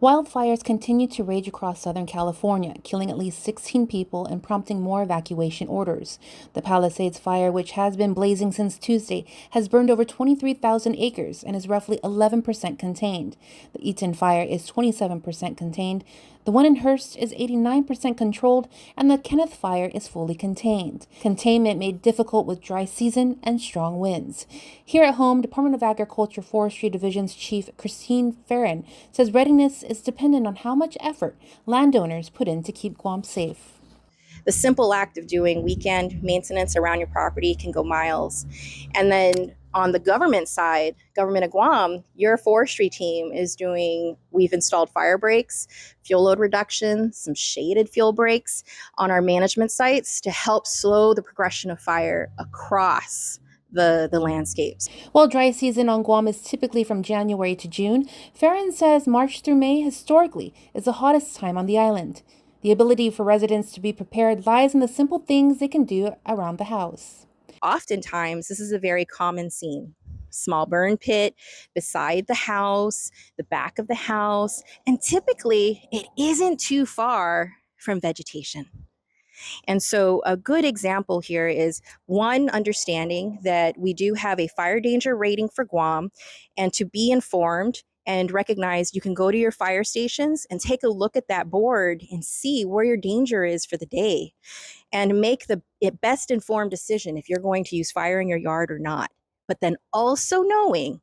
Wildfires continue to rage across Southern California, killing at least 16 people and prompting more evacuation orders. The Palisades Fire, which has been blazing since Tuesday, has burned over 23,000 acres and is roughly 11% contained. The Eaton Fire is 27% contained. The one in Hurst is 89% controlled, and the Kenneth Fire is fully contained. Containment made difficult with dry season and strong winds. Here at home, Department of Agriculture Forestry Division's Chief Kenneth Fire says readiness is dependent on how much effort landowners put in to keep Guam safe. The simple act of doing weekend maintenance around your property can go miles. And then on the government side, government of Guam, your forestry team is we've installed fire breaks, fuel load reduction, some shaded fuel breaks on our management sites to help slow the progression of fire across the landscapes. While dry season on Guam is typically from January to June, Farron says March through May historically is the hottest time on the island. The ability for residents to be prepared lies in the simple things they can do around the house. Oftentimes, this is a very common scene. Small burn pit beside the house, the back of the house, and typically it isn't too far from vegetation. And so a good example here is one, understanding that we do have a fire danger rating for Guam, and to be informed and recognize you can go to your fire stations and take a look at that board and see where your danger is for the day and make the best informed decision if you're going to use fire in your yard or not. But then also knowing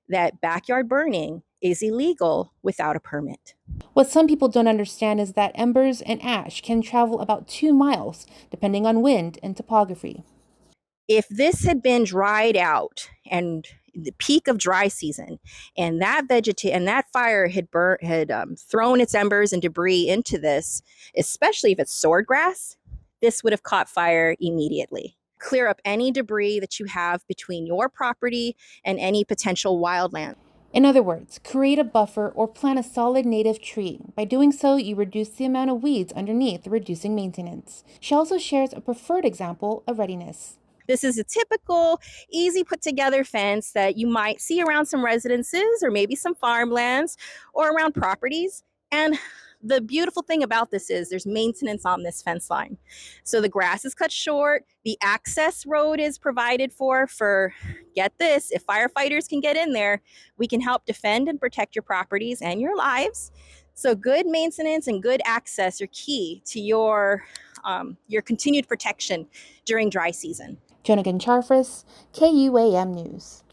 that backyard burning is illegal without a permit. What some people don't understand is that embers and ash can travel about 2 miles, depending on wind and topography. If this had been dried out and the peak of dry season, and that fire had thrown its embers and debris into this, especially if it's swordgrass, this would have caught fire immediately. Clear up any debris that you have between your property and any potential wildland. In other words, create a buffer or plant a solid native tree. By doing so, you reduce the amount of weeds underneath, reducing maintenance. She also shares a preferred example of readiness. This is a typical, easy put together fence that you might see around some residences or maybe some farmlands or around properties. And the beautiful thing about this is there's maintenance on this fence line. So the grass is cut short, the access road is provided for, get this, if firefighters can get in there, we can help defend and protect your properties and your lives. So good maintenance and good access are key to your continued protection during dry season. Jonagan Charfris, KUAM News.